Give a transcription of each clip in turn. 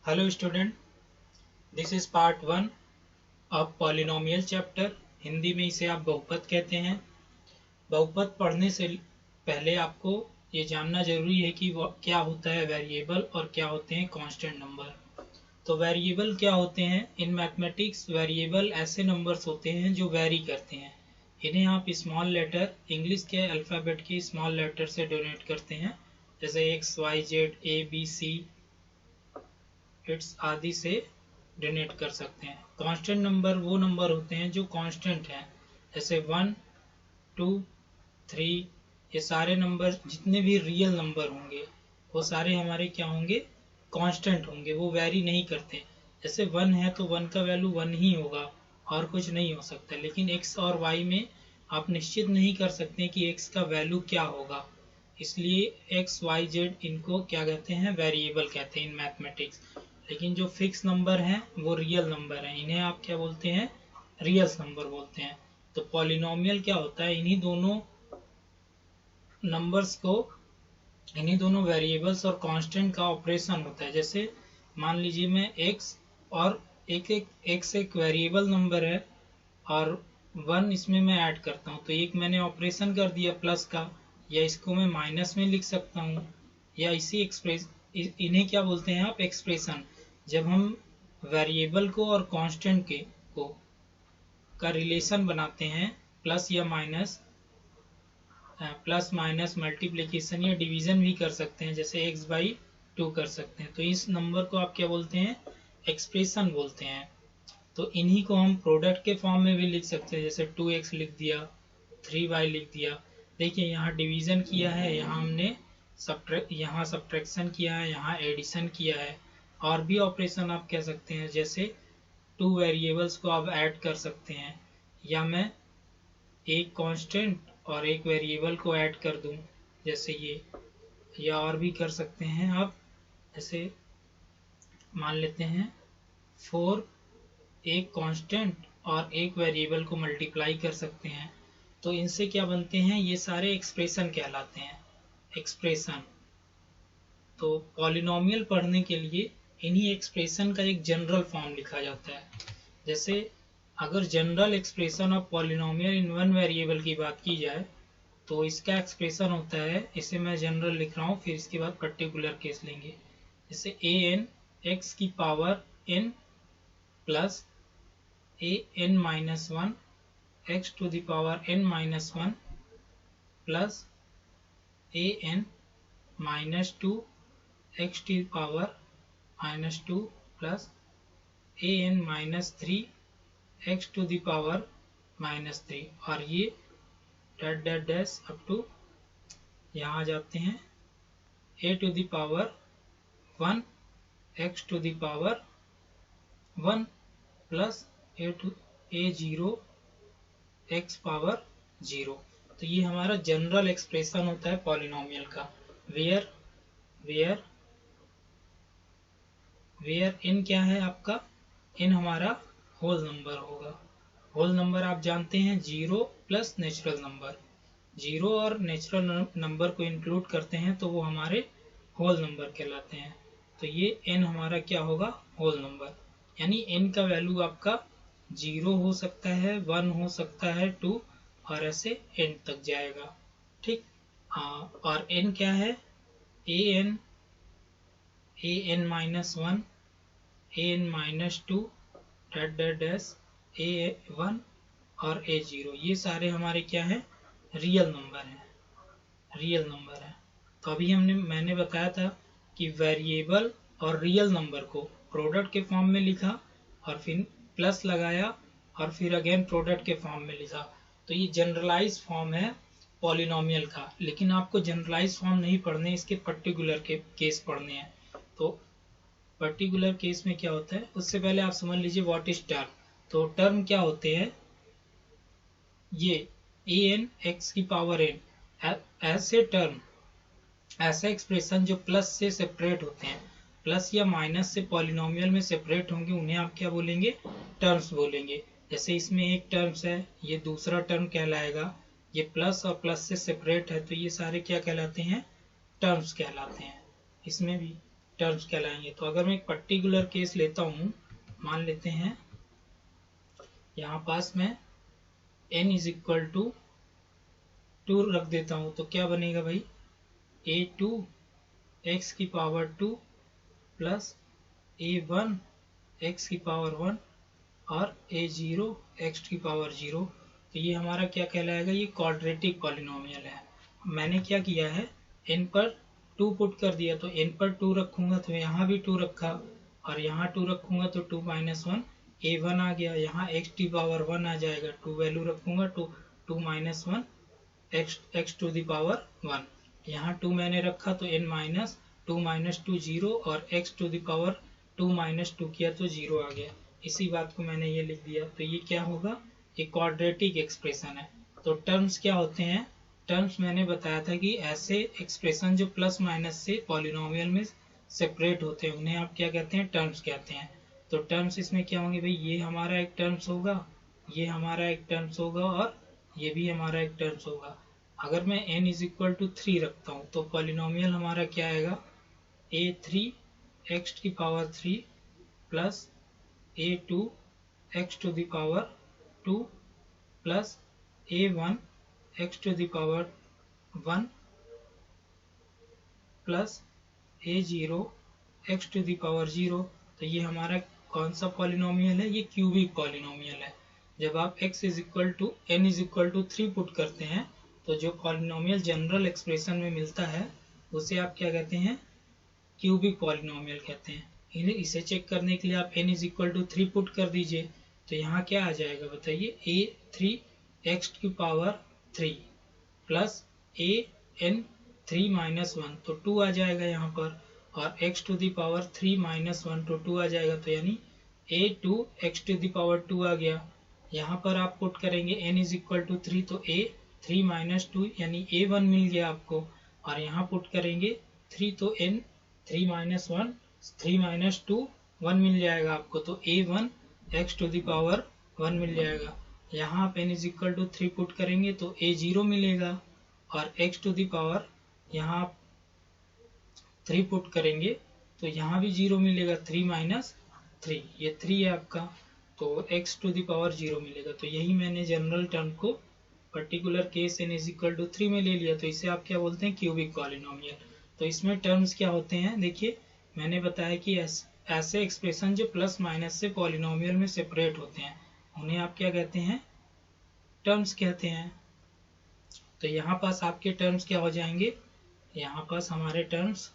Hello student, this is part one of polynomial chapter. Hindi में इसे आप बहुपद कहते हैं। बहुपद पढ़ने से पहले आपको ये जानना जरूरी है कि क्या होता है वेरिएबल और क्या होते हैं कांस्टेंट नंबर। तो वेरिएबल क्या होते हैं? इन मैथमेटिक्स वेरिएबल ऐसे नंबर्स होते हैं जो वेरी करते हैं। इन्हें आप स्मॉल लेटर, इंग्लिश के अल्फ़ाबेट के स्मॉल लेटर से डोनेट करते हैं, जैसे X Y Z A B C its आदि से डोनेट कर सकते हैं। कांस्टेंट नंबर वो नंबर होते हैं जो कांस्टेंट हैं, जैसे 1, 2, 3। ये सारे नंबर जितने भी रियल नंबर होंगे वो सारे हमारे क्या होंगे? कांस्टेंट होंगे, वो वेरी नहीं करते। जैसे 1 है तो 1 का वैल्यू 1 ही होगा और कुछ नहीं हो सकता। लेकिन x और y में आप निश्चित नहीं कर सकते कि x का वैल्यू क्या होगा, इसलिए एक्स वाई जेड इनको क्या कहते हैं? वेरिएबल कहते हैं इन मैथमेटिक्स। लेकिन जो फिक्स नंबर हैं वो रियल नंबर हैं, इन्हें आप क्या बोलते हैं? रियल नंबर बोलते हैं। तो पॉलिनोमियल क्या होता है? इन्हीं दोनों नंबर्स को, इन्हीं दोनों वेरिएबल्स और कांस्टेंट का ऑपरेशन होता है। जैसे मान लीजिए मैं x और एक वेरिएबल नंबर है और 1 इसमें मैं ऐड करता हूँ, तो एक मैंने ऑपरेशन कर दिया प्लस का, या इसको मैं माइनस में लिख सकता हूँ, या इसी इन्हें क्या बोलते हैं आप? एक्सप्रेशन। जब हम वेरिएबल को और कांस्टेंट के को का रिलेशन बनाते हैं, प्लस या माइनस, प्लस माइनस मल्टीप्लिकेशन या डिवीजन भी कर सकते हैं, जैसे x बाई 2 कर सकते हैं, तो इस नंबर को आप क्या बोलते हैं? एक्सप्रेशन बोलते हैं। तो इन्हीं को हम प्रोडक्ट के फॉर्म में भी लिख सकते हैं, जैसे 2x लिख दिया, 3y लिख दिया। देखिए यहाँ डिवीजन किया है, यहाँ हमने यहाँ सब्ट्रैक्शन किया है, यहाँ एडिशन किया है। और भी ऑपरेशन आप कह सकते हैं, जैसे 2 वेरिएबल्स को आप ऐड कर सकते हैं, या मैं एक कांस्टेंट और एक वेरिएबल को ऐड कर दूं, जैसे ये। या और भी कर सकते हैं आप, जैसे मान लेते हैं 4 एक कांस्टेंट और एक वेरिएबल को मल्टीप्लाई कर सकते हैं। तो इनसे क्या बनते हैं? ये सारे एक्सप्रेशन कहलाते हैं, एक्सप्रेशन। तो पॉलिनोमियल पढ़ने के लिए इन्हीं एक्सप्रेशन का एक जनरल फॉर्म लिखा जाता है। जैसे अगर general expression of polynomial in one variable की बात की जाए तो इसका एक्सप्रेशन होता है, इसे मैं जनरल लिख रहा हूँ, फिर इसके बाद पर्टिकुलर केस लेंगे। जैसे ए एन एक्स की power n plus a n minus 1 x to the power n minus 1 plus a n minus 2 x to the power minus 2 plus a n minus 3 x to the power minus 3। और ये dot dot dash up to यहाँ आ जाते हैं a to the power 1 x to the power 1 plus a zero x power 0। तो ये हमारा general expression होता है पॉलिनोमियल का। वेयर वेयर वेयर n क्या है आपका? n हमारा होल नंबर होगा। होल नंबर आप जानते हैं 0 प्लस नेचुरल नंबर। 0 और नेचुरल नंबर को इंक्लूड करते हैं तो वो हमारे होल नंबर कहलाते हैं। तो ये n हमारा क्या होगा? Whole number. यानी n का वैल्यू आपका 0 हो सकता है, 1 हो सकता है, 2 और ऐसे n तक जाएगा। ठीक। और n क्या है? A n minus 1, a n minus 2 dot dot dash a 1 और ए 0। ये सारे हमारे क्या है? रियल नंबर हैं, रियल नंबर है। तो अभी मैंने बताया था कि वेरिएबल और रियल नंबर को प्रोडक्ट के फॉर्म में लिखा और फिर प्लस लगाया और फिर अगेन प्रोडक्ट के फॉर्म में लिखा। तो ये जनरलाइज फॉर्म है पॉलिनोमियल का। लेकिन आपको जनरलाइज फॉर्म नहीं पढ़ने, इसके पर्टिकुलर के केस पढ़ने हैं। तो पर्टिकुलर केस में क्या होता है, उससे पहले आप समझ लीजिए व्हाट इज टर्म। तो टर्म क्या होते हैं? ये ए एन एक्स की पावर एन ऐसे टर्म, ऐसा एक्सप्रेशन जो प्लस से सेपरेट होते हैं, प्लस या माइनस से पॉलिनोमियल में सेपरेट होंगे, उन्हें आप क्या बोलेंगे? टर्म्स बोलेंगे। जैसे इसमें एक टर्म्स है, ये दूसरा टर्म कहलाएगा। ये प्लस और प्लस से सेपरेट है, तो ये सारे क्या कहलाते हैं? टर्म्स कहलाते हैं। इसमें भी टर्म्स कहलाएंगे। तो अगर मैं एक पर्टिकुलर केस लेता हूँ, मान लेते हैं यहाँ पास मैं n इज इक्वल टू 2 रख देता हूँ, तो क्या बनेगा भाई, a2 x की पावर 2 प्लस a1 x की पावर 1 और a0 x की पावर 0। तो ये हमारा क्या कहलाएगा, ये क्वाड्रेटिक पॉलिनोमियल है। मैंने क्या किया है, n पर 2 पुट कर दिया, तो n पर 2 रखूंगा तो यहाँ भी 2 रखा, और यहाँ 2 रखूंगा तो 2 माइनस 1 a1 आ गया, यहाँ x की पावर 1 आ जाएगा, 2 वैल्यू रखूंगा तो 2 minus 1 x to the power 1, यहाँ 2 मैंने रखा तो n माइनस 2 माइनस 2 0, और x to the power 2 minus 2 किया तो 0 आ गया। इसी बात को मैंने ये लिख दिया। तो ये क्या होगा, एक क्वाड्रेटिक एक्सप्रेशन है। तो टर्म्स क्या होते हैं, टर्म्स मैंने बताया था कि ऐसे एक्सप्रेशन जो प्लस माइनस से पॉलिनोमियल में सेपरेट होते हैं उन्हें आप क्या कहते हैं, टर्म्स कहते हैं। तो टर्म्स इसमें क्या होंगे भाई, ये हमारा एक टर्म्स होगा, ये हमारा एक टर्म्स होगा, और ये भी हमारा एक टर्म्स होगा। अगर मैं n इज इक्वल टू 3 रखता हूँ तो पॉलिनोमियल हमारा क्या आएगा, a3 x की power 3 plus a2 x to the power 2 plus a1 x to the power 1 plus a0 x to the power 0। तो ये हमारा कौन सा पॉलिनोमियल है, ये क्यूबिक पॉलिनोमियल है। जब आप x is equal to n is equal to 3 put करते हैं तो जो पॉलिनोमियल जनरल एक्सप्रेशन में मिलता है उसे आप क्या कहते हैं, क्यूबिक पॉलिनोमियल कहते हैं। इसे चेक करने के लिए आप n is equal to 3 put कर दीजिए, तो यहाँ क्या आ जाएगा बताइए, a3 x की पावर 3 प्लस an 3 माइनस 1 तो 2 आ जाएगा यहाँ पर, और x to the power 3 minus 1 तो 2 आ जाएगा, तो यानी a2 x to the power 2 आ गया। यहाँ पर आप पुट करेंगे n इज इक्वल टू 3 तो a 3 माइनस 2 यानी a1 मिल गया आपको, और यहाँ पुट करेंगे 3 तो n 3 माइनस 1 3 माइनस 2 1 मिल जाएगा आपको, तो a1 x to the power 1 मिल जाएगा। यहाँ आप n is equal to 3 put करेंगे तो a0 मिलेगा, और x टू द पावर यहाँ आप 3 पुट करेंगे तो यहाँ भी 0 मिलेगा, 3 माइनस 3 ये 3 है आपका, तो x टू द पावर 0 मिलेगा। तो यही मैंने जनरल टर्म को particular case n is equal to 3 में ले लिया, तो इसे आप क्या बोलते हैं, क्यूबिक पॉलिनोमियल। तो इसमें टर्म्स क्या होते हैं, देखिए मैंने बताया कि ऐसे एक्सप्रेशन जो प्लस माइनस से पॉलिनोमियल में सेपरेट होते हैं उन्हें आप क्या कहते हैं, टर्म्स कहते हैं। तो यहाँ पास आपके टर्म्स क्या हो जाएंगे, यहाँ पास हमारे टर्म्स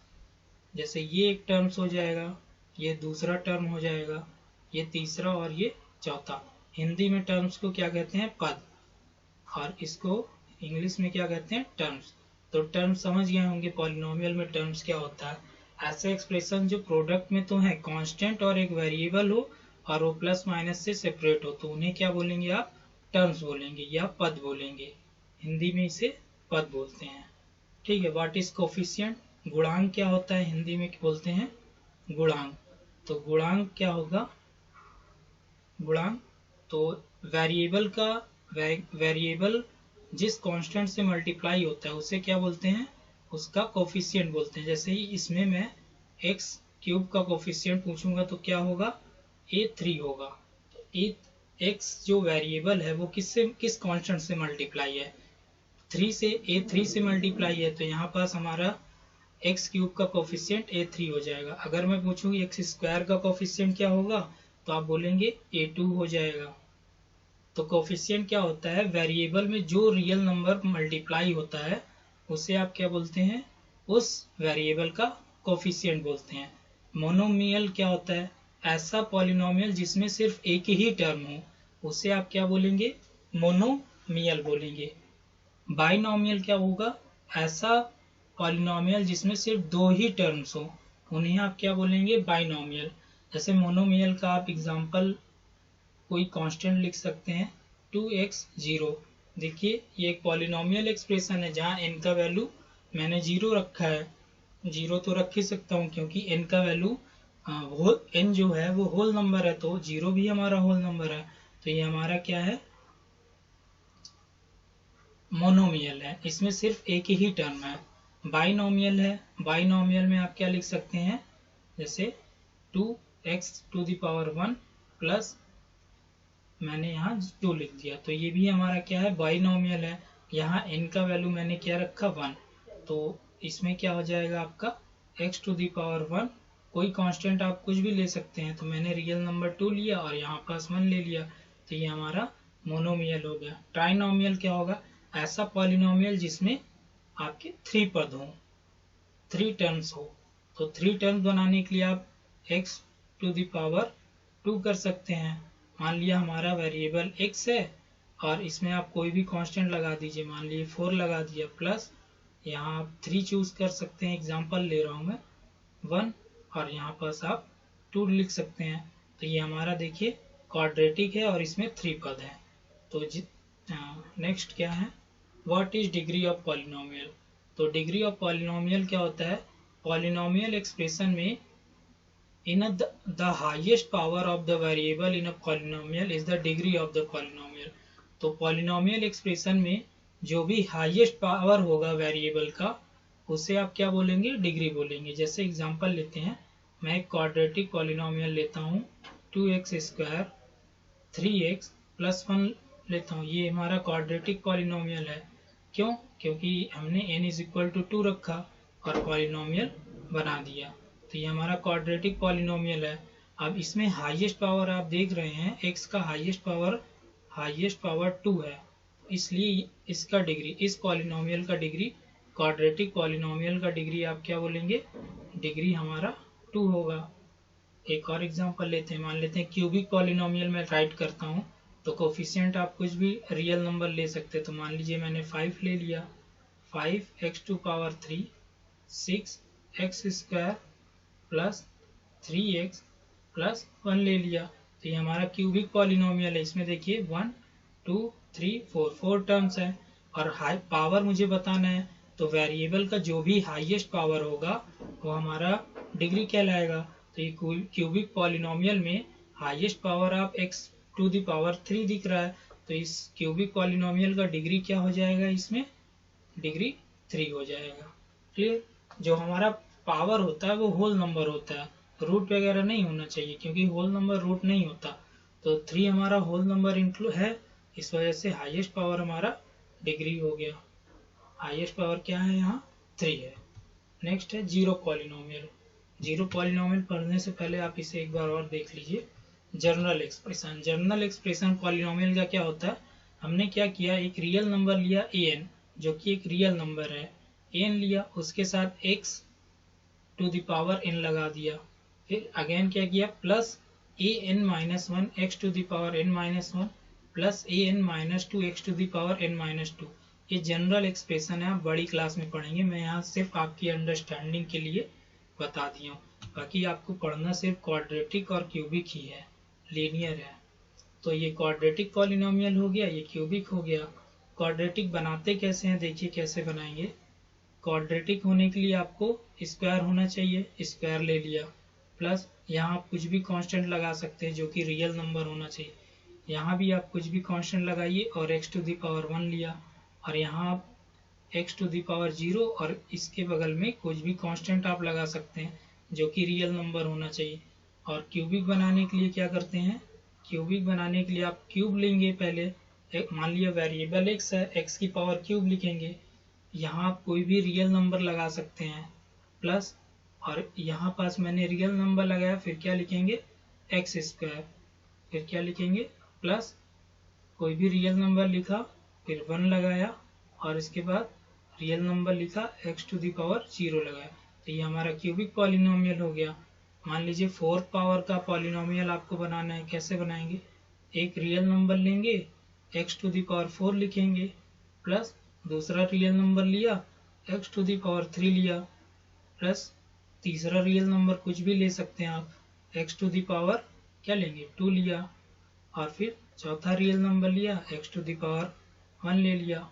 जैसे ये एक टर्म्स हो जाएगा, ये दूसरा टर्म हो जाएगा, ये तीसरा और ये चौथा। हिंदी में टर्म्स को क्या कहते हैं, पद, और इसको इंग्लिश में क्या कहते हैं, टर्म्स। तो टर्म्स समझ गए होंगे पॉलिनोमियल में टर्म्स क्या होता है। ऐसे एक्सप्रेशन जो प्रोडक्ट में तो है कांस्टेंट और एक वेरिएबल हो और वो प्लस माइनस से सेपरेट हो, तो उन्हें क्या बोलेंगे आप, टर्म्स बोलेंगे या पद बोलेंगे। हिंदी में इसे पद बोलते हैं। ठीक है, व्हाट इज कोफिशिएंट, गुणांक क्या होता है, हिंदी में बोलते हैं गुणांक। तो गुणांक क्या होगा, गुणांक तो वेरिएबल का वेरिएबल जिस कांस्टेंट से मल्टीप्लाई होता है उसे क्या बोलते हैं, उसका कोफिशिएंट बोलते हैं। जैसे ही इसमें मैं x क्यूब का कोफिशिएंट पूछूंगा तो क्या होगा, a3 होगा। तो x जो वेरिएबल है वो किस कांस्टेंट से मल्टीप्लाई है, 3 से, a3 से मल्टीप्लाई है, तो यहाँ पास हमारा x क्यूब का कोफिशिएंट a3 हो जाएगा। अगर मैं पूछूंगी x स्क्वायर का कोफिशिएंट क्या होगा तो आप बोलेंगे a2 हो जाएगा। तो कोफिशिएंट क्या होता है, वेरिएबल में जो रियल नंबर मल्टीप्लाई होता है उसे आप क्या बोलते हैं, उस वेरिएबल का कोफिशिएंट बोलते हैं। मोनोमियल क्या होता है, ऐसा पॉलिनोमियल जिसमें सिर्फ एक ही टर्म हो उसे आप क्या बोलेंगे, मोनोमियल बोलेंगे। बाइनोमियल क्या होगा, ऐसा पॉलिनोमियल जिसमें सिर्फ 2 ही टर्म्स हो उन्हें आप क्या बोलेंगे, बाइनोमियल। जैसे मोनोमियल का आप एग्जांपल कोई कांस्टेंट लिख सकते हैं 2x 0। देखिए ये एक पॉलिनोमियल एक्सप्रेशन है जहाँ n का वैल्यू मैंने 0 रखा है, 0 तो रख ही सकता हूँ क्योंकि n का वैल्यू n जो है वो होल नंबर है, तो 0 भी हमारा होल नंबर है। तो ये हमारा क्या है, मोनोमियल है, इसमें सिर्फ एक ही टर्म है। बाइनोमियल है, बाइनोमियल में आप क्या लिख सकते हैं, जैसे 2x⁻1 प्लस मैंने यहाँ 2 लिख दिया, तो ये भी हमारा क्या है, बाइनोमियल है। यहाँ n का वैल्यू मैंने क्या रखा 1, तो इसमें क्या हो जाएगा आपका x⁻1, कोई कांस्टेंट आप कुछ भी ले सकते हैं, तो मैंने रियल नंबर 2 लिया और यहाँ पास 1 ले लिया, तो ये हमारा मोनोमियल हो गया। ट्राइनोमियल क्या होगा, ऐसा पॉलिनोमियल जिसमें आपके 3 पद हों, 3 टर्म्स हो। तो 3 टर्म्स बनाने के लिए आप x⁻2 कर सकते हैं। मान लिया हमारा वेरिएबल x है और इसमें आप कोई भी कांस्टेंट लगा दीजिए, मान लीजिए 4 लगा दिया, प्लस यहाँ आप 3 चूज कर सकते हैं, एग्जांपल ले रहा हूँ मैं 1, और यहाँ पास आप 2 लिख सकते हैं। तो ये हमारा देखिए क्वाड्रेटिक है और इसमें 3 पद हैं। तो नेक्स्ट क्या है, what is degree of polynomial. तो डिग्री ऑफ पॉलिनोमियल क्या होता है, पॉलिनोमियल एक्सप्रेशन में in the highest power of the variable in a polynomial is the degree of the polynomial। तो पॉलिनोमियल एक्सप्रेशन में जो भी हाईएस्ट पावर होगा वेरिएबल का, उसे आप क्या बोलेंगे, डिग्री बोलेंगे। जैसे एग्जांपल लेते हैं, मैं एक क्वाड्रेटिक पॉलिनोमियल लेता हूँ 2x² 3x + 1 लेता हूँ, ये हमारा क्वाड्रेटिक पॉलिनोमियल है। क्यों, क्योंकि हमने n=2 रखा और पॉलिनोमियल बना दिया, तो ये हमारा क्वाड्रेटिक पॉलिनोमियल है। अब इसमें हाईएस्ट पावर आप देख रहे हैं, x का हाईएस्ट पावर 2 है, इसलिए इसका डिग्री, इस पॉलिनोमियल का डिग्री, क्वाड्रेटिक पॉलिनोमियल का डिग्री आप क्या बोलेंगे, डिग्री हमारा 2 होगा। एक और एग्जांपल लेते हैं, मान लेते हैं क्यूबिक पॉलिनोमियल में राइट करता हूँ, तो कोफिशिएंट आप कुछ भी रियल नंबर ले सकते हैं। तो मान लीजिए मैंने 5 ले लिया, 5x⁻3 6x² plus 3x plus 1 ले लिया, तो ये हमारा क्यूबिक पॉलिनोमियल है। इसमें देखिए 1 2 3 4 टर्म्स है और हाई पावर मुझे बताना है, तो वेरिएबल का जो भी हाईएस्ट पावर होगा वो हमारा डिग्री कहलाएगा। तो ये क्यूबिक पॉलिनोमियल में हाईएस्ट पावर आप x⁻3 दिख रहा है, तो इस क्यूबिक पॉलिनोमियल का डिग्री क्या हो जाएगा, इसमें डिग्री 3 हो जाएगा। क्लियर। जो हमारा पावर होता है वो होल नंबर होता है, रूट वगैरह नहीं होना चाहिए, क्योंकि होल नंबर रूट नहीं होता। तो 3 हमारा होल नंबर इंक्लूड है, इस वजह से हाईएस्ट पावर हमारा डिग्री हो गया। हाईएस्ट पावर क्या है, यहाँ 3 है। नेक्स्ट है जीरो पॉलिनोमियल। जीरो पॉलिनोमियल पढ़ने से पहले आप इसे एक बार और देख लीजिए। General expression, general expression polynomial का क्या होता है, हमने क्या किया, एक रियल नंबर लिया an, जो कि एक रियल नंबर है, n लिया, उसके साथ x⁻n लगा दिया, फिर अगेन क्या किया, plus an-1 x⁻n-1 plus an-2 x⁻n-2। ये जनरल एक्सप्रेशन है, आप बड़ी क्लास में पढ़ेंगे, मैं यहाँ सिर्फ आपकी अंडरस्टैंडिंग के लिए बता दिया हूँ, बाकी आपको पढ़ना सिर्फ क्वाड्रेटिक और क्यूबिक ही है, लीनियर है। तो ये क्वाड्रेटिक पॉलिनोमियल हो गया, ये क्यूबिक हो गया। क्वाड्रेटिक बनाते कैसे हैं, देखिए कैसे बनाएंगे। क्वाड्रेटिक होने के लिए आपको स्क्वायर होना चाहिए, स्क्वायर ले लिया, प्लस यहाँ आप कुछ भी कांस्टेंट लगा सकते हैं जो कि रियल नंबर होना चाहिए, यहाँ भी आप कुछ भी कांस्टेंट लगाइए और x⁻1 लिया, और यहाँ आप x⁻0 और इसके बगल में कुछ भी कांस्टेंट आप लगा सकते हैं जो कि रियल नंबर होना चाहिए। और क्यूबिक बनाने के लिए क्या करते हैं, क्यूबिक बनाने के लिए आप क्यूब लेंगे पहले, मान लिया वेरिएबल x है, x की पावर क्यूब लिखेंगे, यहाँ आप कोई भी रियल नंबर लगा सकते हैं, प्लस और यहाँ पास मैंने रियल नंबर लगाया, फिर क्या लिखेंगे x², फिर क्या लिखेंगे प्लस कोई भी रियल नंबर लिखा, फिर 1 लगाया और इसके बाद रियल नंबर लिखा, x⁻0 लगाया, तो ये हमारा क्यूबिक पॉलिनोमियल हो गया। मान लीजिए 4th पावर का पॉलिनोमियल आपको बनाना है, कैसे बनाएंगे, एक रियल नंबर लेंगे, x⁻4 लिखेंगे, प्लस दूसरा रियल नंबर लिया, x⁻3 लिया, प्लस तीसरा रियल नंबर कुछ भी ले सकते हैं आप, x⁻ क्या लेंगे 2 लिया, और फिर चौथा रियल नंबर लिया, x⁻1 ले लिया,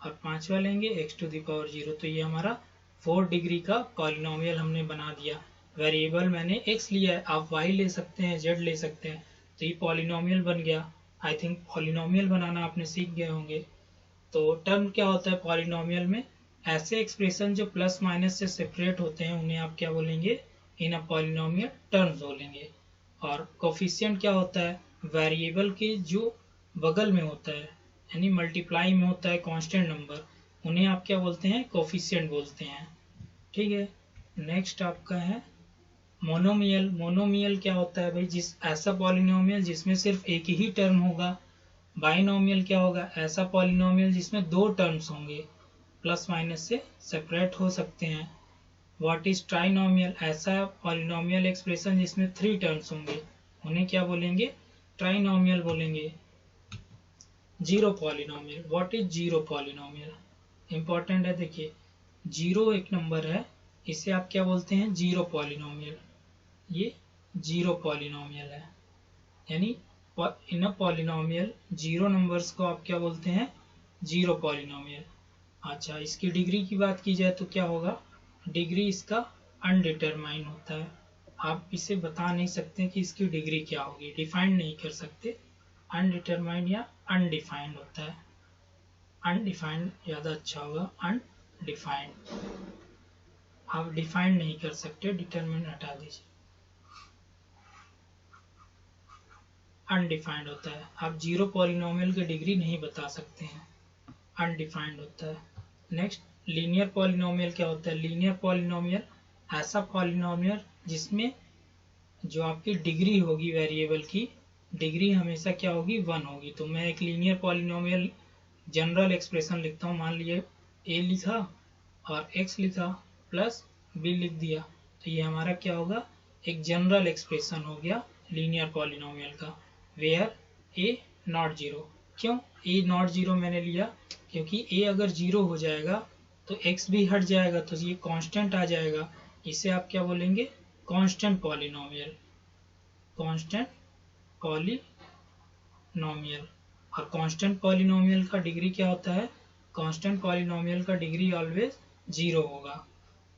और पांचवा लेंगे x⁻0। तो ये हमारा 4 डिग्री का पॉलिनोमियल हमने बना दिया। वेरिएबल मैंने x लिया है, आप y ले सकते हैं, z ले सकते हैं, तो ये पॉलिनोमियल बन गया। आई थिंक पॉलिनोमियल बनाना आपने सीख गए होंगे। तो टर्म क्या होता है पॉलिनोमियल में, ऐसे एक्सप्रेशन जो प्लस माइनस से सेपरेट होते हैं उन्हें आप क्या बोलेंगे, इन अ पॉलिनोमियल टर्म्स बोलेंगे। और कोफिशिएंट क्या होता है, वेरिएबल के जो बगल में होता है यानी मल्टीप्लाई में होता है कांस्टेंट नंबर, उन्हें आप क्या बोलते हैं, कोफिशिएंट बोलते हैं। ठीक है, नेक्स्ट आपका है मोनोमियल। मोनोमियल क्या होता है भाई, जिस ऐसा पॉलिनोमियल जिसमें सिर्फ एक ही टर्म होगा। बाइनोमियल क्या होगा, ऐसा पॉलिनोमियल जिसमें दो टर्म्स होंगे, प्लस माइनस से सेपरेट हो सकते हैं। व्हाट इज ट्राइनोमियल, ऐसा पॉलिनोमियल एक्सप्रेशन जिसमें थ्री टर्म्स होंगे, उन्हें क्या बोलेंगे, ट्राइनोमियल बोलेंगे। Zero polynomial, what is zero polynomial, important है। देखिए जीरो एक नंबर है, इसे आप क्या बोलते हैं, जीरो पॉलिनोमियल। ये जीरो पॉलिनोमियल है, यानी इन अ पॉलिनोमियल जीरो नंबर्स को आप क्या बोलते हैं, जीरो पॉलिनोमियल। अच्छा, इसकी डिग्री की बात की जाए तो क्या होगा, डिग्री इसका अनडिटरमाइन होता है। आप इसे बता नहीं सकते कि इसकी डिग्री क्या होगी, डिफाइन नहीं कर सकते। अनडिटरमाइंड या अनडिफाइंड होता है, अनडिफाइंड ज़्यादा अच्छा होगा, अनडिफाइंड। आप डिफाइंड नहीं कर सकते, डिटरमाइन हटा दीजिए, अनडिफाइंड होता है। आप जीरो पॉलिनोमियल की डिग्री नहीं बता सकते हैं, अनडिफाइंड होता है। नेक्स्ट लीनियर पॉलिनोमियल क्या होता है, लीनियर पॉलिनोमियल ऐसा पॉलिनोमियल जिसमें जो आपकी डिग्री होगी वेरिएबल की, डिग्री हमेशा क्या होगी, वन होगी। तो मैं एक लीनियर पॉलिनोमियल जनरल एक्सप्रेशन लिखता हूँ, मान लिए ए लिखा और एक्स लिखा प्लस बी लिख दिया, तो ये हमारा क्या होगा, एक जनरल एक्सप्रेशन हो गया लीनियर पॉलिनोमियल का, वेयर ए नॉट जीरो। क्यों ए नॉट जीरो मैंने लिया, क्योंकि ए अगर जीरो हो जाएगा तो एक्स भी हट जाएगा, तो ये कांस्टेंट आ जाएगा। इसे आप क्या बोलेंगे, कांस्टेंट पॉलिनोमियल, कांस्टेंट पॉलिनोमियल। और कांस्टेंट पॉलिनोमियल का डिग्री क्या होता है, कांस्टेंट पॉलिनोमियल का डिग्री ऑलवेज जीरो होगा।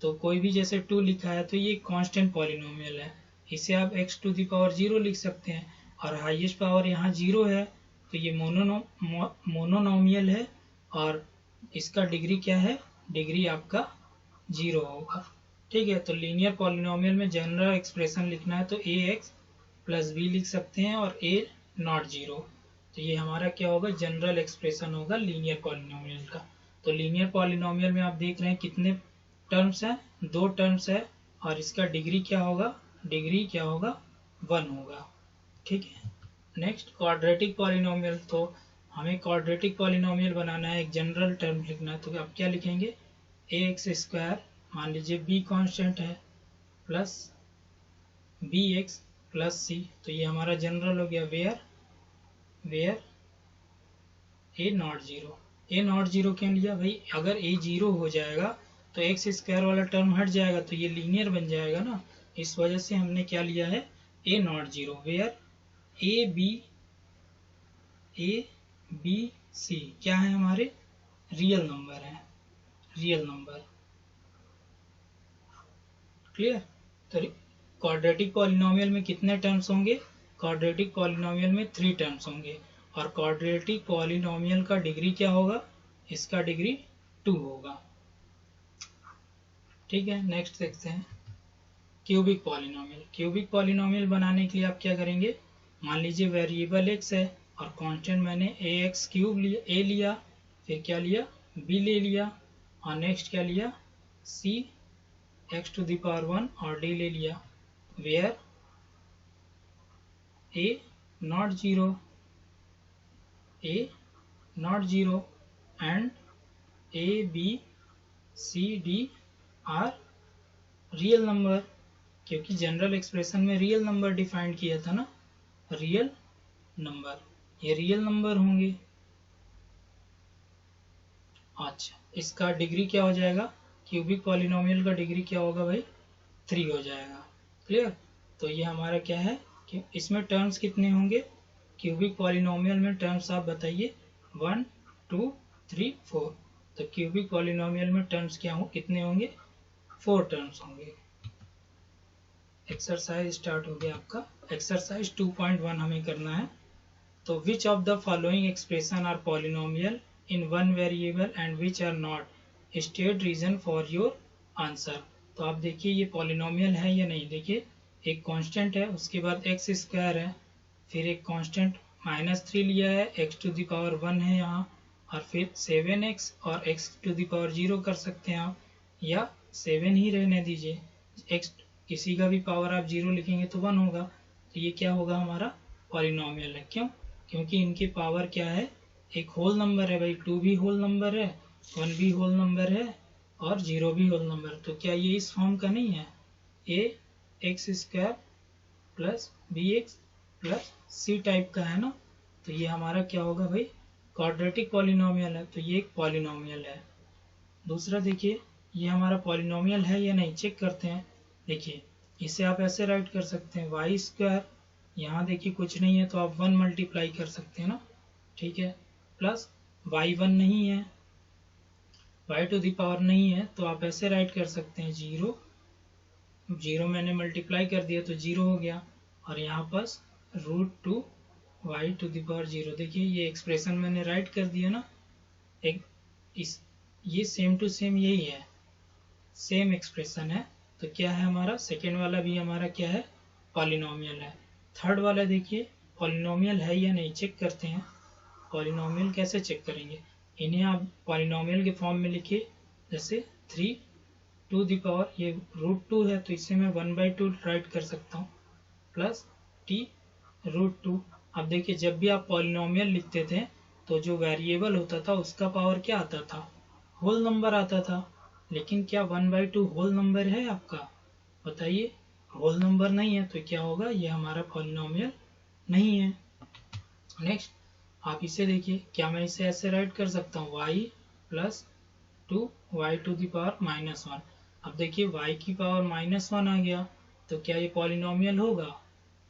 तो कोई भी जैसे 2 लिखा है तो ये कांस्टेंट पॉलिनोमियल है, इसे आप x टू द पावर 0 लिख सकते हैं। और हाईएस्ट पावर यहाँ 0 है, तो ये मोनोनोमियल है और इसका डिग्री क्या है, डिग्री आपका 0 होगा। ठीक है, तो लीनियर पॉलिनोमियल में जनरल एक्सप्रेशन लिखना है तो ए एक्स प्लस बी लिख सकते हैं और ए नॉट जीरो। तो ये हमारा क्या होगा, जनरल एक्सप्रेशन होगा लीनियर पॉलिनोमियल का। तो लीनियर पॉलिनोमियल में आप देख रहे हैं कितने टर्म्स है, दो टर्म्स है, और इसका डिग्री क्या होगा, डिग्री क्या होगा, वन होगा। ठीक है, नेक्स्ट क्वाड्रेटिक पॉलिनोमियल। तो हमें क्वाड्रेटिक पॉलिनोमियल बनाना है, एक जनरल टर्म लिखना है, तो आप क्या लिखेंगे, ए एक्स स्क्वायर, मान लीजिए बी कांस्टेंट है, plus B x plus C, तो ये हमारा जनरल हो गया, where where A not zero. A not zero क्यों लिया भाई, अगर ए जीरो हो जाएगा तो एक्स स्क्वायर वाला टर्म हट जाएगा, तो ये लीनियर बन जाएगा ना, इस वजह से हमने क्या लिया है, a not zero, where a B c क्या है, हमारे रियल नंबर है, रियल नंबर। क्लियर। तो क्वाड्रेटिक पॉलिनोमियल में कितने टर्म्स होंगे, क्वाड्रेटिक पॉलिनोमियल में 3 टर्म्स होंगे। और क्वाड्रेटिक पॉलिनोमियल का डिग्री क्या होगा, इसका डिग्री 2 होगा। ठीक है, नेक्स्ट देखते हैं क्यूबिक पॉलिनोमियल। क्यूबिक पॉलिनोमियल बनाने के लिए आप क्या करेंगे, मान लीजिए वेरिएबल एक्स है और कांस्टेंट मैंने ए एक्स क्यूब लिया, ए लिया, फिर क्या लिया, बी ले लिया, और नेक्स्ट क्या लिया, C X to the power 1 और डी ले लिया, where A not zero, A not zero and A B C D are real number, क्योंकि जनरल एक्सप्रेशन में रियल नंबर डिफाइन किया था ना, रियल नंबर, ये रियल नंबर होंगे। अच्छा, इसका डिग्री क्या हो जाएगा, क्यूबिक पॉलिनोमियल का डिग्री क्या होगा भाई, 3 हो जाएगा। क्लियर। तो ये हमारा क्या है कि इसमें टर्म्स कितने होंगे, क्यूबिक पॉलिनोमियल में टर्म्स आप बताइए, 1 2 3 4। तो क्यूबिक पॉलिनोमियल में टर्म्स क्या हो, कितने होंगे, 4 टर्म्स होंगे। एक्सरसाइज स्टार्ट हो गया आपका। एक्सरसाइज 2.1 हमें करना है। तो which of the following expression are polynomial in one variable and which are not, state reason for your answer. तो आप देखिए ये पॉलिनोमियल है या नहीं। देखिए एक कांस्टेंट है, उसके बाद एक्स स्क्वायर है, फिर एक कांस्टेंट -3 लिया है, एक्स टू द पावर 1 है यहाँ, और फिर 7x और x टू द पावर 0 कर सकते हैं आप, या 7 ही रहने दीजिए, x किसी का भी पावर आप 0 लिखेंगे तो 1 होगा। तो ये क्या होगा, हमारा पॉलिनोमियल है। क्यों? क्योंकि इनके पावर क्या है, एक होल नंबर है भाई, 2 भी होल नंबर है, 1 भी होल नंबर है, और 0 भी होल नंबर। तो क्या ये इस फॉर्म का नहीं है, a x square plus B x plus c type का है ना। तो ये हमारा क्या होगा भाई, क्वाड्रेटिक पॉलिनोमियल है। तो ये एक पॉलिनोमियल है। दूसरा देखिए, ये हमारा पॉलिनोमियल है या नहीं, चेक करते हैं। देखिए इसे आप ऐसे राइट कर सकते हैं, वाई स्क्वायर, यहाँ देखिए कुछ नहीं है तो आप 1 मल्टीप्लाई कर सकते हैं ना, ठीक है, प्लस y1 नहीं है, y टू द पावर नहीं है, तो आप ऐसे राइट कर सकते हैं 0, 0 मैंने मल्टीप्लाई कर दिया तो 0 हो गया, और यहाँ पास √2 y टू द पावर 0। देखिए ये एक्सप्रेशन मैंने राइट कर दिया ना, एक इस ये सेम टू सेम यही है, सेम एक्सप्रेशन है। तो क्या है हमारा सेकेंड वाला भी हमारा क्या है, पॉलिनोमियल है। थर्ड वाला देखिए पॉलिनोमियल है या नहीं, चेक करते हैं। पॉलिनोमियल कैसे चेक करेंगे, इन्हें आप पॉलिनोमियल के फॉर्म में लिखिए, जैसे 3 टू द पावर, ये √2 है तो इसे मैं 1/2 राइट कर सकता हूँ, प्लस t √2। अब देखिए जब भी आप पॉलिनोमियल लिखते थे तो जो वेरिएबल होता था उसका पावर क्या आता था, होल नंबर आता था। लेकिन क्या 1/2 होल नंबर है आपका, बताइए, होल नंबर नहीं है, तो क्या होगा, ये हमारा पॉलिनोमियल नहीं है। नेक्स्ट आप इसे देखिए, क्या मैं इसे ऐसे राइट कर सकता हूँ, y plus 2 y to the power -1। अब देखिए y की पावर -1 आ गया, तो क्या ये पॉलिनोमियल होगा,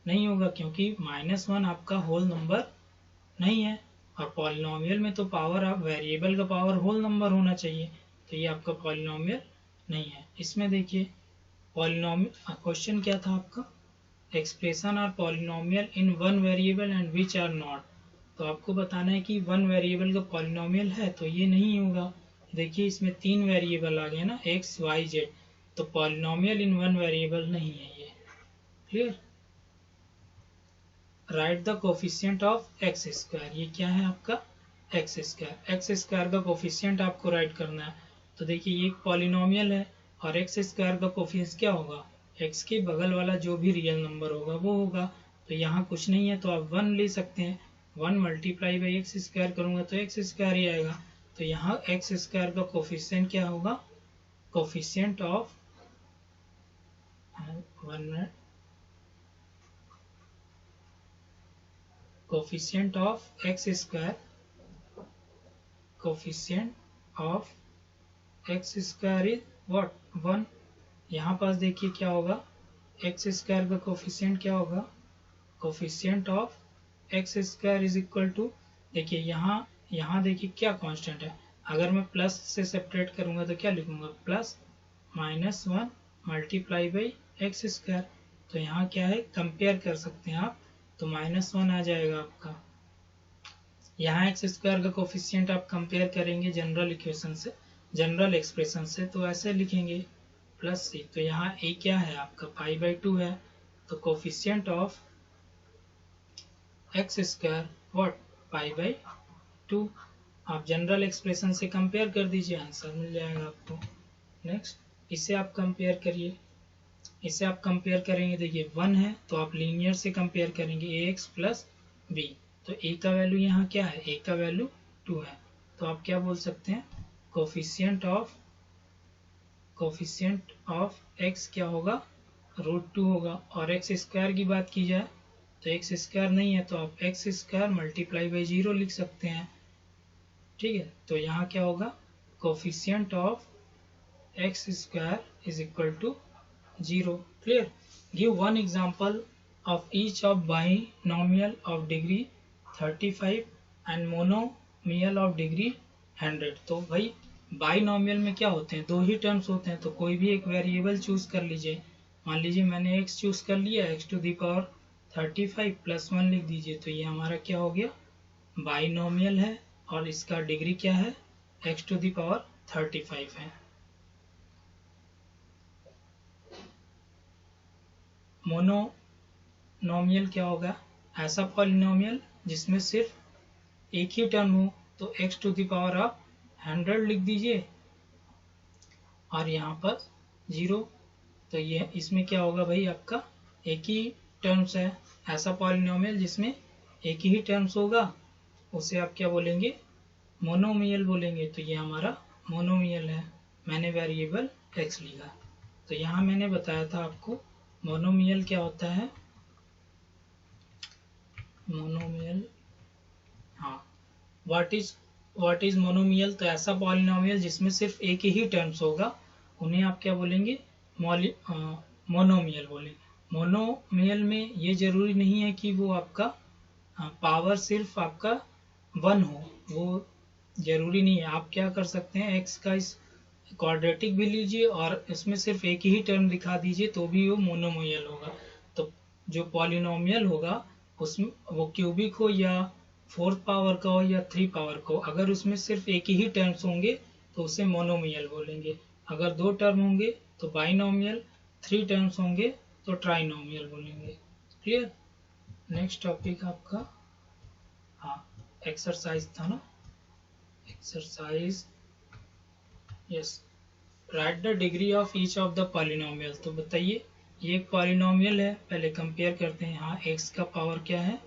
नहीं होगा, क्योंकि -1 आपका होल नंबर नहीं है, और पॉलिनोमियल में तो पावर, आप वेरिएबल का पावर होल नंबर होना चाहिए, तो ये आपका पॉलिनोमियल नहीं है। इसमें देखिए पॉलिनोमियल क्वेश्चन क्या था आपका, expression are polynomial in one variable and which are not. तो आपको बताना है कि वन वेरिएबल का पॉलिनोमियल है, तो ये नहीं होगा। देखिए इसमें 3 वेरिएबल आ गए ना, x y z, तो पॉलिनोमियल इन वन वेरिएबल नहीं है ये। Clear? Right the coefficient of x square, ये क्या है आपका एक्स स्क्वायर। एक्स स्क्वायर का कोफिशिएंट आपको राइट करना है। तो देखिए ये एक पॉलिनोमियल है, और एक्स स्क्वायर का कोफिशिएंट क्या होगा, एक्स के बगल वाला जो भी रियल नंबर होगा वो होगा। तो यहाँ कुछ नहीं है तो आप 1 ले सकते हैं, 1 मल्टीप्लाई बाई एक्स स्क्वायर करूँगा तो एक्स स्क्वायर ही आएगा। तो यहाँ एक्स स्क्वायर का कोफिशिएंट क्या होगा, coefficient of 1 minute, coefficient of x square, coefficient of x square is what, 1। यहाँ पास देखिए क्या होगा, एक्स स्क्वायर का कोफिशिएंट क्या होगा, coefficient of x square is equal to, देखिए यहाँ देखिए क्या कांस्टेंट है, अगर मैं प्लस से सेपरेट करूँगा तो क्या लिखूँगा, plus -1 multiply by x square. तो यहाँ क्या है, कंपेयर कर सकते हैं आप, तो -1 आ जाएगा आपका। यहाँ एक्स स्क्वायर का कोफिशिएंट आप कंपेयर करेंगे जनरल इक्वेशन से, जनरल एक्सप्रेशन से, तो ऐसे लिखेंगे प्लस सी। तो यहाँ ए क्या है आपका, π/2 है, तो coefficient of x square what, π/2। आप जनरल एक्सप्रेशन से कंपेयर कर दीजिए, आंसर मिल जाएगा आपको। नेक्स्ट इसे आप कंपेयर करिए, इसे आप कंपेयर करेंगे, देखिए 1 है तो आप लीनियर से कंपेयर करेंगे, ax प्लस बी, तो a का वैल्यू यहाँ क्या है, a का वैल्यू 2 है, तो आप क्या बोल सकते हैं, कोफिशिएंट ऑफ x क्या होगा, √2 होगा। और एक्स स्क्वायर की बात की जाए तो एक्स स्क्वायर नहीं है, तो आप एक्स स्क्वायर मल्टीप्लाई बाई 0 लिख सकते हैं, ठीक है। तो यहाँ क्या होगा, coefficient of x square is equal to 0। Clear? Give one example of each of binomial of degree 35 and monomial of degree 100। तो भाई बाइनोमियल में क्या होते हैं, दो ही टर्म्स होते हैं, तो कोई भी एक वेरिएबल चूज कर लीजिए। मान लीजिए मैंने x चूज कर लिया, x to the power 35 plus 1 लिख दीजिए, तो ये हमारा क्या हो गया, बाइनोमियल है, और इसका डिग्री क्या है, x टू द पावर 35 है। मोनोनोमियल क्या होगा, ऐसा पॉलिनोमियल जिसमें सिर्फ एक ही टर्म हो, तो x टू द पावर आप 100 लिख दीजिए और यहाँ पर 0, तो ये इसमें क्या होगा भाई, आपका एक ही टर्म्स है। ऐसा पॉलिनोमियल जिसमें एक ही टर्म्स होगा उसे आप क्या बोलेंगे, मोनोमियल बोलेंगे। तो ये हमारा मोनोमियल है, मैंने वेरिएबल x लिखा। तो यहाँ मैंने बताया था आपको मोनोमियल क्या होता है, मोनोमियल, हाँ, व्हाट इज मोनोमियल, तो ऐसा पॉलिनोमियल जिसमें सिर्फ एक ही टर्म्स होगा उन्हें आप क्या बोलेंगे, मोनोमियल बोलेंगे। मोनोमियल में ये जरूरी नहीं है कि वो आपका पावर सिर्फ आपका 1 हो, वो जरूरी नहीं है। आप क्या कर सकते हैं, x का इस क्वाड्रेटिक भी लीजिए और इसमें सिर्फ एक ही टर्म दिखा दीजिए तो भी वो मोनोमियल होगा। तो जो पॉलिनोमियल होगा उसमें वो क्यूबिक हो या 4th पावर का हो या 3 पावर का हो, अगर उसमें सिर्फ एक ही टर्म्स होंगे तो उसे मोनोमियल बोलेंगे। अगर 2 टर्म होंगे तो बाइनोमियल, 3 टर्म्स होंगे तो ट्राइनोमियल बोलेंगे। क्लियर। नेक्स्ट टॉपिक आपका, हाँ, एक्सरसाइज था ना, exercise, yes, right the degree of each of the polynomial. तो बताइए, ये एक पॉलिनोमियल है, पहले कंपेयर करते हैं। यहाँ x का पावर क्या है,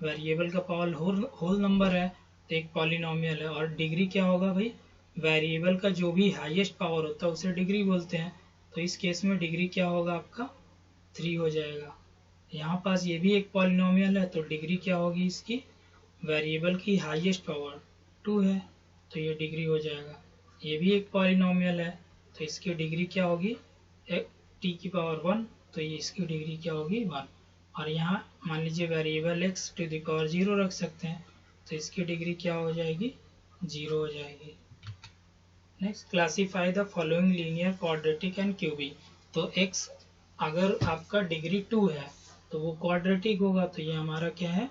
वेरिएबल का पावर होल नंबर है, तो एक पॉलिनोमियल है। और डिग्री क्या होगा भाई, वेरिएबल का जो भी हाईएस्ट पावर होता है उसे डिग्री बोलते हैं। तो इस केस में डिग्री क्या होगा आपका, 3 हो जाएगा। यहाँ पास ये भी एक पॉलिनोमियल है, तो डिग्री क्या होगी इसकी, वेरिएबल की हाईएस्ट पावर 2 है, तो ये डिग्री हो जाएगा। ये भी एक पॉलिनोमियल है, तो इसकी डिग्री क्या होगी, t की पावर 1, तो ये इसकी डिग्री क्या होगी, 1। और यहाँ मान लीजिए variable x to the power 0 रख सकते हैं, तो इसकी डिग्री क्या हो जाएगी, 0 हो जाएगी। Next, classify the following linear, quadratic and cubic. तो x अगर आपका डिग्री 2 है तो वो क्वाड्रेटिक होगा, तो ये हमारा क्या है,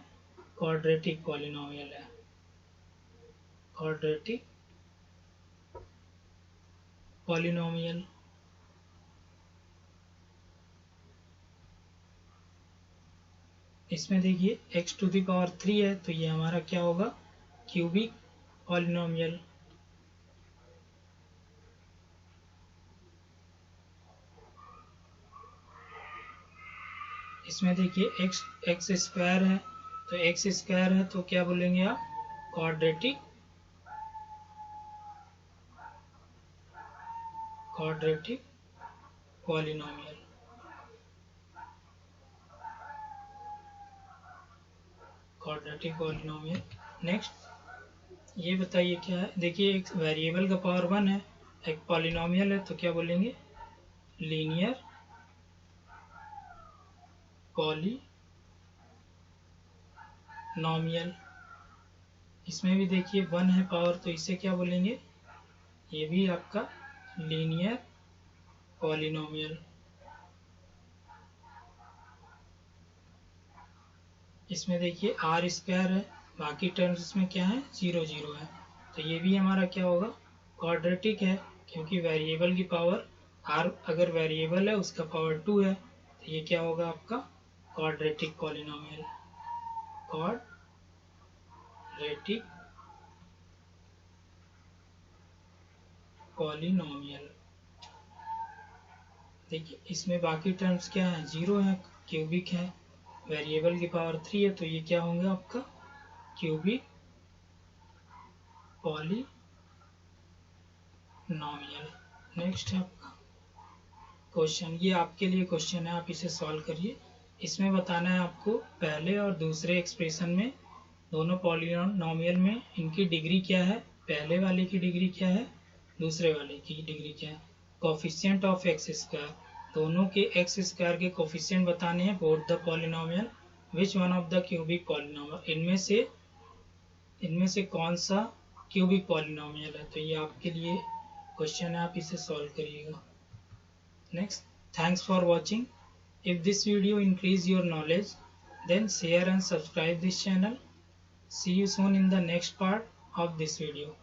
क्वाड्रेटिक पॉलिनोमियल है, क्वाड्रेटिक पॉलिनोमियल। इसमें देखिए x टू द पावर 3 है, तो ये हमारा क्या होगा, क्यूबिक पॉलिनोमियल। इसमें देखिए x स्क्वायर है, तो x स्क्वायर है तो क्या बोलेंगे आप, quadratic polynomial. Quadratic polynomial. Next ये बताइए क्या है, देखिए एक वेरिएबल का पावर 1 है, एक पॉलिनोमियल है, तो क्या बोलेंगे, लीनियर पॉलिनोमियल। इसमें भी देखिए 1 है पावर, तो इसे क्या बोलेंगे, ये भी आपका लीनियर पॉलिनोमियल। इसमें देखिए r स्क्वायर है, बाकी टर्म्स इसमें क्या है, 0 0 है, तो ये भी हमारा क्या होगा, क्वाड्रेटिक है, क्योंकि वेरिएबल की पावर r अगर वेरिएबल है उसका पावर 2 है, तो ये क्या होगा आपका, क्वाड्रेटिक पॉलिनोमियल, क्वाड्रेटिक पॉलिनोमियल। देखिए इसमें बाकी टर्म्स क्या है, 0 है, क्यूबिक है, वेरिएबल की पावर 3 है, तो ये क्या होंगे आपका, क्यूबिक पॉलिनोमियल। नेक्स्ट है आपका क्वेश्चन, ये आपके लिए क्वेश्चन है, आप इसे सॉल्व करिए। इसमें बताना है आपको पहले और दूसरे एक्सप्रेशन में, दोनों पॉलिनोमियल में इनकी डिग्री क्या है, पहले वाले की डिग्री क्या है, दूसरे वाले की डिग्री क्या है। कोफिशिएंट ऑफ एक्स स्क्वायर, दोनों के एक्स स्क्वायर के कोफिशिएंट बताने हैं, both the polynomial, which one of the cubic polynomial, इनमें से कौन सा क्यूबिक पॉलिनोमियल है। तो ये आपके लिए क्वेश्चन है, आप इसे सॉल्व करिएगा। Next, thanks for watching. If this video increase your knowledge, then share and subscribe this channel. See you soon in the next part of this video.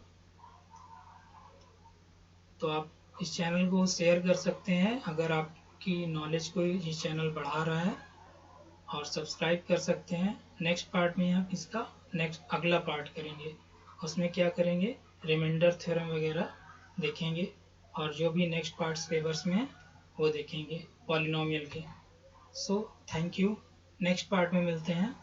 तो आप इस चैनल को शेयर कर सकते हैं अगर आप आपकी नॉलेज को ये चैनल बढ़ा रहा है, और सब्सक्राइब कर सकते हैं। नेक्स्ट पार्ट में हम इसका अगला पार्ट करेंगे, उसमें क्या करेंगे, रिमाइंडर थ्योरम वगैरह देखेंगे, और जो भी नेक्स्ट पार्ट सिलेबस में है वो देखेंगे पॉलिनोमियल के। So thank you, next part में मिलते हैं।